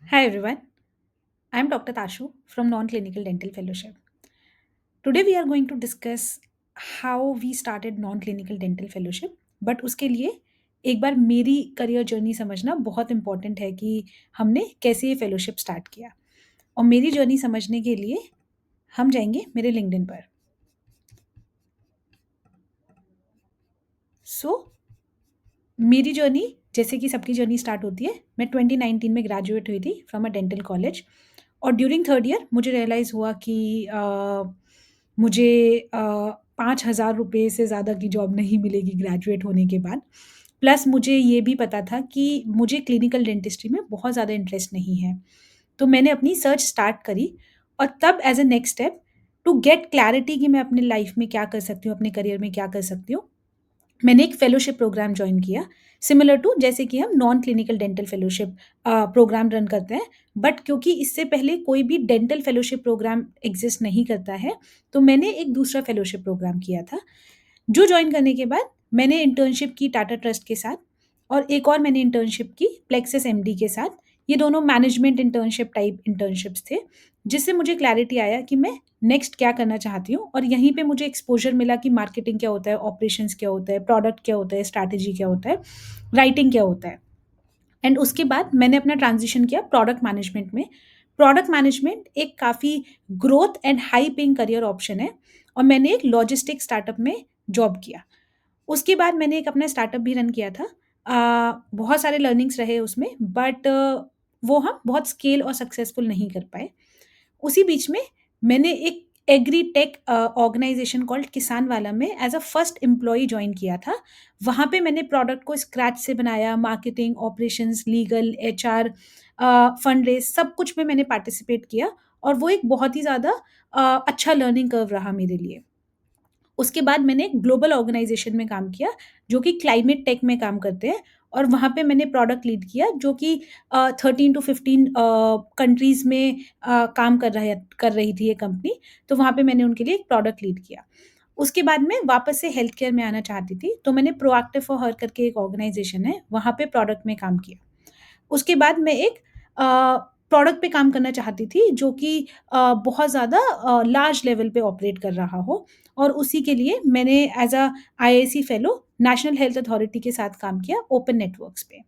Hi everyone, I am Dr. Tashu from Non-Clinical Dental Fellowship. Today we are going to discuss how we started Non-Clinical Dental Fellowship. But उसके लिए एक बार मेरी career journey समझना बहुत important है कि हमने कैसे ये फेलोशिप स्टार्ट किया। और मेरी जर्नी समझने के लिए हम जाएंगे मेरे लिंक्डइन पर। सो मेरी जर्नी जैसे कि सबकी जर्नी स्टार्ट होती है, मैं 2019 में ग्रेजुएट हुई थी फ्रॉम अ डेंटल कॉलेज। और ड्यूरिंग थर्ड ईयर मुझे रियलाइज़ हुआ कि मुझे 5,000 रुपये से ज़्यादा की जॉब नहीं मिलेगी ग्रेजुएट होने के बाद। प्लस मुझे ये भी पता था कि मुझे क्लिनिकल डेंटिस्ट्री में बहुत ज़्यादा इंटरेस्ट नहीं है। तो मैंने अपनी सर्च स्टार्ट करी और तब as a next step to get clarity कि मैं अपनी लाइफ में क्या कर सकती हूँ, अपने करियर में क्या कर सकती हूँ, मैंने एक फेलोशिप प्रोग्राम जॉइन किया। सिमिलर टू जैसे कि हम non clinical dental fellowship program run करते हैं। बट क्योंकि इससे पहले कोई भी डेंटल फेलोशिप प्रोग्राम एग्जिस्ट नहीं करता है, तो मैंने एक दूसरा फेलोशिप प्रोग्राम किया था, जो जॉइन करने के बाद मैंने इंटर्नशिप की टाटा ट्रस्ट के साथ, और एक और मैंने इंटर्नशिप की प्लेक्सिस एमडी के साथ। ये दोनों मैनेजमेंट इंटर्नशिप टाइप इंटर्नशिप्स थे, जिससे मुझे क्लैरिटी आया कि मैं नेक्स्ट क्या करना चाहती हूँ। और यहीं पे मुझे एक्सपोजर मिला कि मार्केटिंग क्या होता है, ऑपरेशंस क्या होता है, प्रोडक्ट क्या होता है, स्ट्रैटेजी क्या होता है, राइटिंग क्या होता है। एंड उसके बाद मैंने अपना ट्रांजिशन किया प्रोडक्ट मैनेजमेंट में। प्रोडक्ट मैनेजमेंट एक काफ़ी growth and high paying career option है, और मैंने एक लॉजिस्टिक स्टार्टअप में जॉब किया। उसके बाद मैंने एक अपना स्टार्टअप भी रन किया था। बहुत सारे लर्निंग्स रहे उसमें, बट वो हम बहुत स्केल और सक्सेसफुल नहीं कर पाए। उसी बीच में मैंने एक एग्री टेक ऑर्गेनाइजेशन कॉल्ड किसान वाला में as a first employee join किया था। वहाँ पे मैंने प्रोडक्ट को स्क्रैच से बनाया, marketing, operations, legal, HR, fund raise, सब कुछ में मैंने पार्टिसिपेट किया। और वो एक बहुत ही ज़्यादा अच्छा लर्निंग कर्व रहा मेरे लिए। उसके बाद मैंने एक ग्लोबल ऑर्गेनाइजेशन में काम किया, जो कि क्लाइमेट टेक में काम करते हैं। और वहाँ पे मैंने प्रोडक्ट लीड किया, जो कि 13 to 15 कंट्रीज़ में काम कर रही थी ये कंपनी। तो वहाँ पे मैंने उनके लिए एक प्रोडक्ट लीड किया। उसके बाद मैं वापस से हेल्थ केयर में आना चाहती थी, तो मैंने प्रोएक्टिव फॉर हर करके एक ऑर्गेनाइजेशन है, वहाँ पे प्रोडक्ट में काम किया। उसके बाद मैं एक प्रोडक्ट पे काम करना चाहती थी, जो कि बहुत ज़्यादा लार्ज लेवल पे ऑपरेट कर रहा हो। और उसी के लिए मैंने as a IIC fellow National Health Authority के साथ काम किया ओपन नेटवर्क्स पे।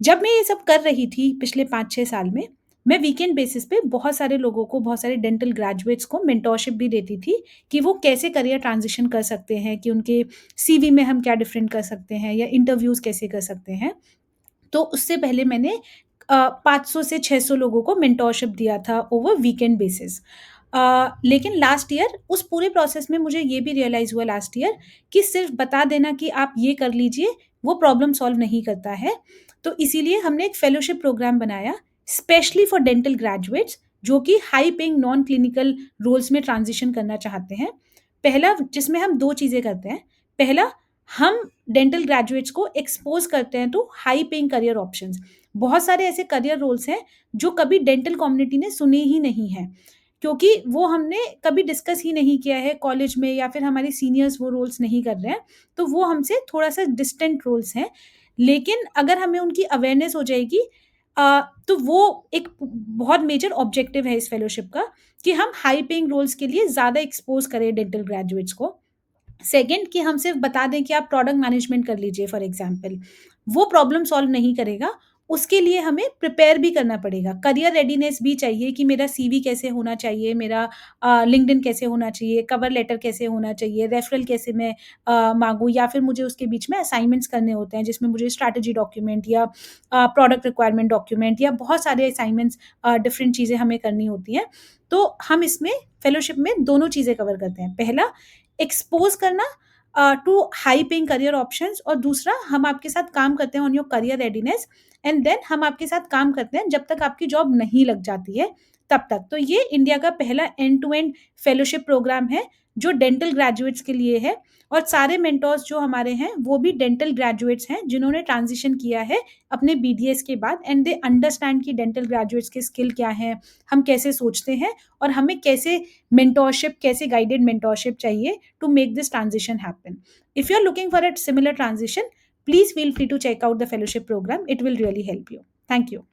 जब मैं ये सब कर रही थी पिछले 5-6 साल में, मैं वीकेंड बेसिस पे बहुत सारे लोगों को, बहुत सारे डेंटल ग्रेजुएट्स को मेंटोरशिप भी देती थी कि वो कैसे करियर ट्रांजिशन कर सकते हैं, कि उनके सीवी में हम क्या डिफरेंट कर सकते हैं, या इंटरव्यूज़ कैसे कर सकते हैं। तो उससे पहले मैंने 500 से 600 लोगों को मेंटोरशिप दिया था ओवर वीकेंड बेसिस। लेकिन लास्ट ईयर उस पूरे प्रोसेस में मुझे ये भी रियलाइज़ हुआ लास्ट ईयर कि सिर्फ बता देना कि आप ये कर लीजिए, वो प्रॉब्लम सॉल्व नहीं करता है। तो इसीलिए हमने एक फेलोशिप प्रोग्राम बनाया स्पेशली फॉर डेंटल ग्रेजुएट्स, जो कि high paying non clinical roles में ट्रांजिशन करना चाहते हैं। पहला, जिसमें हम 2 चीज़ें करते हैं। पहला, हम डेंटल ग्रेजुएट्स को एक्सपोज़ करते हैं to high paying career options. बहुत सारे ऐसे करियर रोल्स हैं जो कभी डेंटल कम्युनिटी ने सुने ही नहीं हैं, क्योंकि वो हमने कभी डिस्कस ही नहीं किया है कॉलेज में, या फिर हमारे सीनियर्स वो रोल्स नहीं कर रहे हैं, तो वो हमसे थोड़ा-सा डिस्टेंट रोल्स हैं। लेकिन अगर हमें उनकी अवेयरनेस हो जाएगी, तो वो एक बहुत मेजर ऑब्जेक्टिव है इस फेलोशिप का, कि हम हाई पेइंग रोल्स के लिए ज़्यादा एक्सपोज़ करें डेंटल ग्रेजुएट्स को। सेकंड, कि हम सिर्फ बता दें कि आप प्रोडक्ट मैनेजमेंट कर लीजिए फॉर एग्जांपल, वो प्रॉब्लम सॉल्व नहीं करेगा। उसके लिए हमें प्रिपेयर भी करना पड़ेगा, करियर रेडीनेस भी चाहिए कि मेरा सीवी कैसे होना चाहिए, मेरा लिंक्डइन कैसे होना चाहिए, कवर लेटर कैसे होना चाहिए, रेफरल कैसे मैं मांगूँ, या फिर मुझे उसके बीच में असाइनमेंट्स करने होते हैं, जिसमें मुझे स्ट्रैटेजी डॉक्यूमेंट या प्रोडक्ट रिक्वायरमेंट डॉक्यूमेंट या बहुत सारे असाइनमेंट्स, डिफरेंट चीज़ें हमें करनी होती हैं। तो हम इसमें फेलोशिप में दोनों चीज़ें कवर करते हैं। पहला, एक्सपोज करना to high paying career options, और दूसरा, हम आपके साथ काम करते हैं on your career readiness, and then हम आपके साथ काम करते हैं जब तक आपकी जॉब नहीं लग जाती है, तब तक। तो ये इंडिया का पहला end to end fellowship program है, जो डेंटल ग्रेजुएट्स के लिए है। और सारे मेंटोर्स जो हमारे हैं, वो भी डेंटल ग्रेजुएट्स हैं जिन्होंने ट्रांजिशन किया है अपने बीडीएस के बाद, एंड दे अंडरस्टैंड कि डेंटल ग्रेजुएट्स के स्किल क्या हैं, हम कैसे सोचते हैं, और हमें कैसे मेंटोरशिप, कैसे गाइडेड मेंटोरशिप चाहिए to make this transition happen. If you're looking for a similar transition, please feel free to check out the fellowship program. It will really help you. Thank you.